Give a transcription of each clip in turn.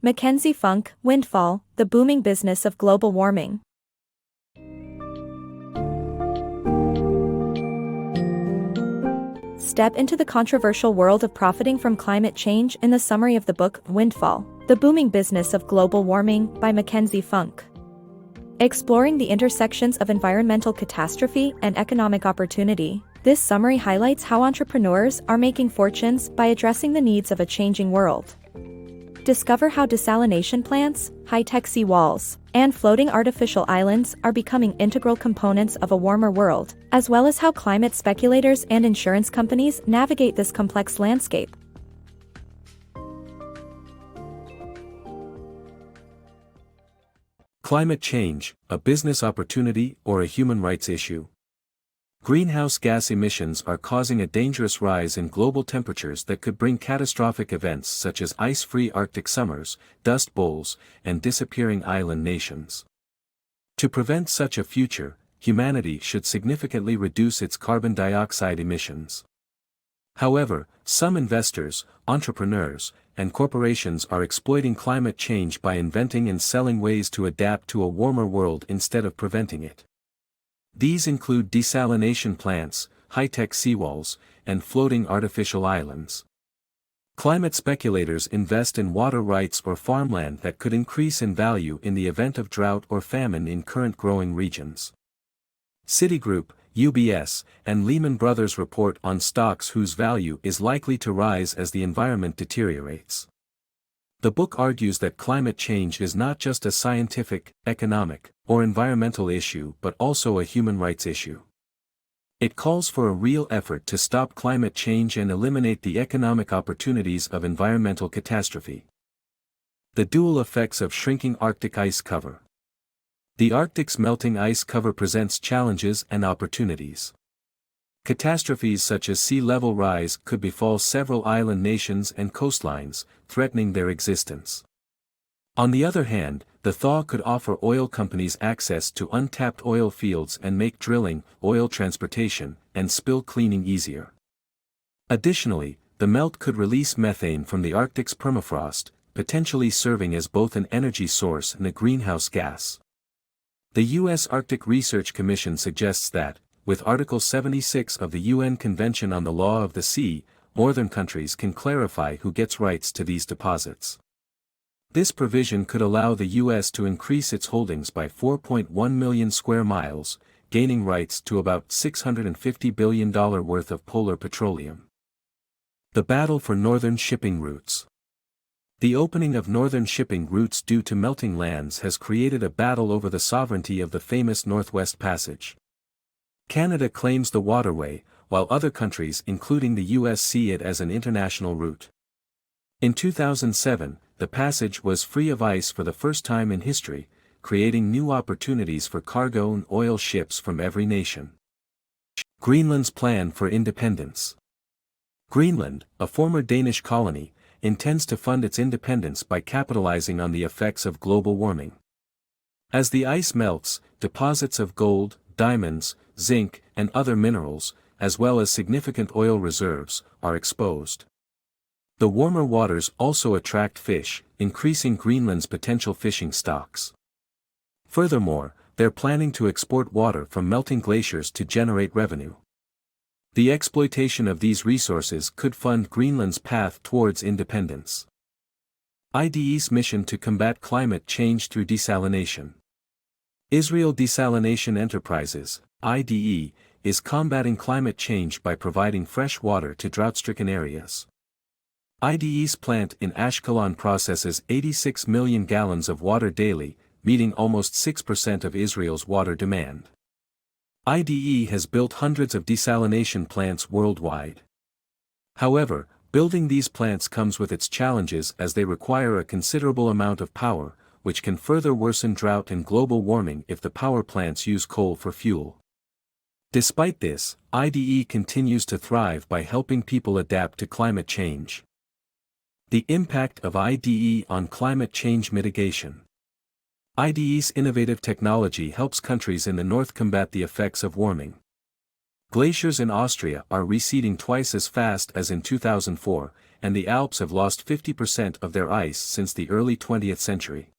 McKenzie Funk, Windfall, the booming business of global warming. Step into the controversial world of profiting from climate change in the summary of the book, Windfall, the booming business of global warming, by McKenzie Funk. Exploring the intersections of environmental catastrophe and economic opportunity, this summary highlights how entrepreneurs are making fortunes by addressing the needs of a changing world. Discover how desalination plants, high-tech sea walls, and floating artificial islands are becoming integral components of a warmer world, as well as how climate speculators and insurance companies navigate this complex landscape. Climate change, a business opportunity or a human rights issue? Greenhouse gas emissions are causing a dangerous rise in global temperatures that could bring catastrophic events such as ice-free Arctic summers, dust bowls, and disappearing island nations. To prevent such a future, humanity should significantly reduce its carbon dioxide emissions. However, some investors, entrepreneurs, and corporations are exploiting climate change by inventing and selling ways to adapt to a warmer world instead of preventing it. These include desalination plants, high-tech seawalls, and floating artificial islands. Climate speculators invest in water rights or farmland that could increase in value in the event of drought or famine in current growing regions. Citigroup, UBS, and Lehman Brothers report on stocks whose value is likely to rise as the environment deteriorates. The book argues that climate change is not just a scientific, economic, or environmental issue but also a human rights issue. It calls for a real effort to stop climate change and eliminate the economic opportunities of environmental catastrophe. The dual effects of shrinking Arctic ice cover. The Arctic's melting ice cover presents challenges and opportunities. Catastrophes such as sea level rise could befall several island nations and coastlines, threatening their existence. On the other hand, the thaw could offer oil companies access to untapped oil fields and make drilling, oil transportation, and spill cleaning easier. Additionally, the melt could release methane from the Arctic's permafrost, potentially serving as both an energy source and a greenhouse gas. The U.S. Arctic Research Commission suggests that, with Article 76 of the UN Convention on the Law of the Sea, northern countries can clarify who gets rights to these deposits. This provision could allow the U.S. to increase its holdings by 4.1 million square miles, gaining rights to about $650 billion worth of polar petroleum. The battle for northern shipping routes. The opening of northern shipping routes due to melting lands has created a battle over the sovereignty of the famous Northwest Passage. Canada claims the waterway, while other countries including the U.S. see it as an international route. In 2007, the passage was free of ice for the first time in history, creating new opportunities for cargo and oil ships from every nation. Greenland's plan for independence. Greenland, a former Danish colony, intends to fund its independence by capitalizing on the effects of global warming. As the ice melts, deposits of gold, diamonds, zinc, and other minerals, as well as significant oil reserves, are exposed. The warmer waters also attract fish, increasing Greenland's potential fishing stocks. Furthermore, they're planning to export water from melting glaciers to generate revenue. The exploitation of these resources could fund Greenland's path towards independence. IDE's mission to combat climate change through desalination. Israel Desalination Enterprises, IDE, is combating climate change by providing fresh water to drought-stricken areas. IDE's plant in Ashkelon processes 86 million gallons of water daily, meeting almost 6% of Israel's water demand. IDE has built hundreds of desalination plants worldwide. However, building these plants comes with its challenges as they require a considerable amount of power, which can further worsen drought and global warming if the power plants use coal for fuel. Despite this, IDE continues to thrive by helping people adapt to climate change. The impact of IDE on climate change mitigation. IDE's innovative technology helps countries in the north combat the effects of warming. Glaciers in Austria are receding twice as fast as in 2004, and the Alps have lost 50% of their ice since the early 20th century.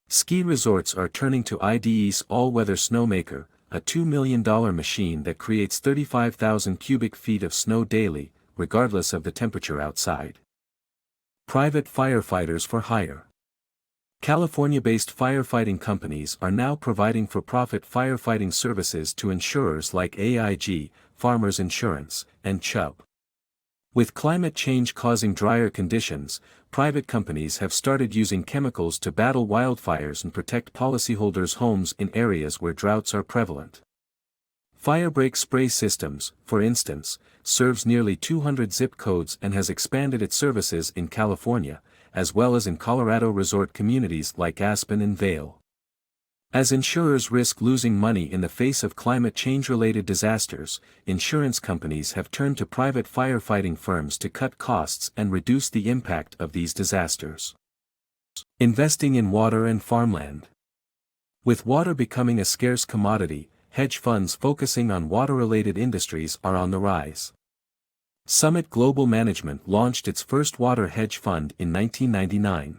Ski resorts are turning to IDE's all-weather snowmaker, a $2 million machine that creates 35,000 cubic feet of snow daily, regardless of the temperature outside. Private firefighters for hire. California-based firefighting companies are now providing for-profit firefighting services to insurers like AIG, Farmers Insurance, and Chubb. With climate change causing drier conditions, private companies have started using chemicals to battle wildfires and protect policyholders' homes in areas where droughts are prevalent. Firebreak Spray Systems, for instance, serves nearly 200 zip codes and has expanded its services in California, as well as in Colorado resort communities like Aspen and Vail. As insurers risk losing money in the face of climate change-related disasters, insurance companies have turned to private firefighting firms to cut costs and reduce the impact of these disasters. Investing in water and farmland. With water becoming a scarce commodity, hedge funds focusing on water-related industries are on the rise. Summit Global Management launched its first water hedge fund in 1999.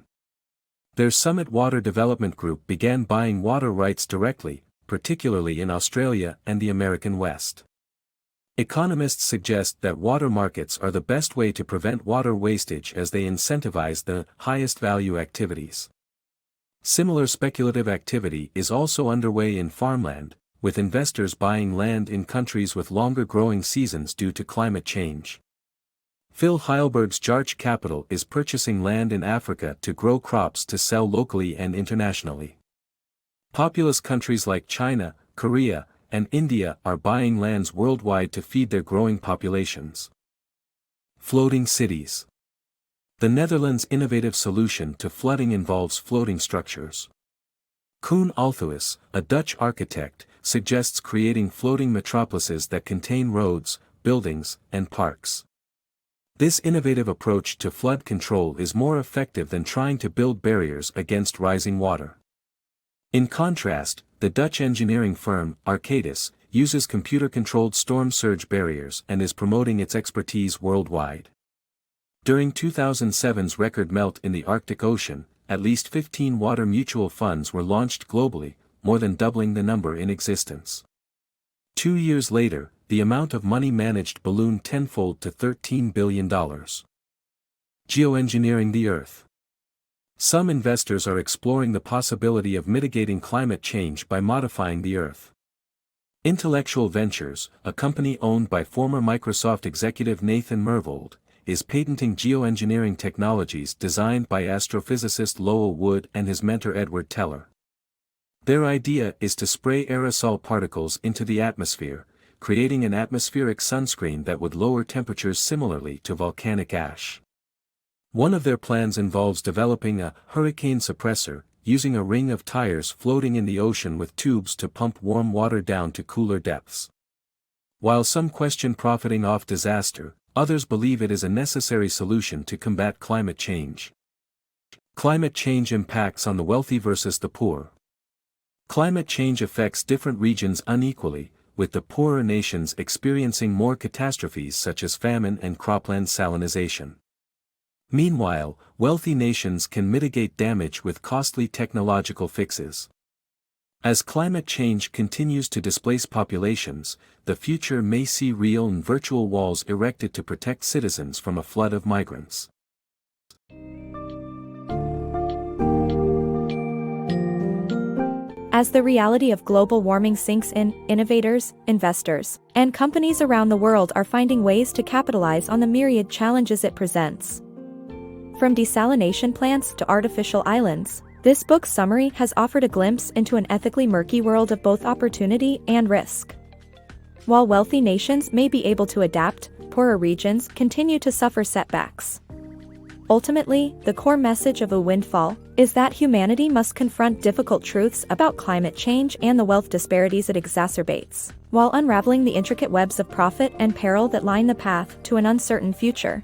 Their Summit Water Development Group began buying water rights directly, particularly in Australia and the American West. Economists suggest that water markets are the best way to prevent water wastage as they incentivize the highest value activities. Similar speculative activity is also underway in farmland, with investors buying land in countries with longer growing seasons due to climate change. Phil Heilberg's Jarch Capital is purchasing land in Africa to grow crops to sell locally and internationally. Populous countries like China, Korea, and India are buying lands worldwide to feed their growing populations. Floating cities. The Netherlands' innovative solution to flooding involves floating structures. Koen Althuis, a Dutch architect, suggests creating floating metropolises that contain roads, buildings, and parks. This innovative approach to flood control is more effective than trying to build barriers against rising water. In contrast, the Dutch engineering firm, Arcadis, uses computer-controlled storm surge barriers and is promoting its expertise worldwide. During 2007's record melt in the Arctic Ocean, at least 15 water mutual funds were launched globally, more than doubling the number in existence. 2 years later, the amount of money managed ballooned tenfold to $13 billion. Geoengineering the Earth. Some investors are exploring the possibility of mitigating climate change by modifying the Earth. Intellectual Ventures, a company owned by former Microsoft executive Nathan Myhrvold, is patenting geoengineering technologies designed by astrophysicist Lowell Wood and his mentor Edward Teller. Their idea is to spray aerosol particles into the atmosphere, creating an atmospheric sunscreen that would lower temperatures similarly to volcanic ash. One of their plans involves developing a hurricane suppressor, using a ring of tires floating in the ocean with tubes to pump warm water down to cooler depths. While some question profiting off disaster, others believe it is a necessary solution to combat climate change. Climate change impacts on the wealthy versus the poor. Climate change affects different regions unequally, with the poorer nations experiencing more catastrophes such as famine and cropland salinization. Meanwhile, wealthy nations can mitigate damage with costly technological fixes. As climate change continues to displace populations, the future may see real and virtual walls erected to protect citizens from a flood of migrants. As the reality of global warming sinks in, innovators, investors, and companies around the world are finding ways to capitalize on the myriad challenges it presents. From desalination plants to artificial islands, this book's summary has offered a glimpse into an ethically murky world of both opportunity and risk. While wealthy nations may be able to adapt, poorer regions continue to suffer setbacks. Ultimately, the core message of Windfall is that humanity must confront difficult truths about climate change and the wealth disparities it exacerbates, while unraveling the intricate webs of profit and peril that line the path to an uncertain future.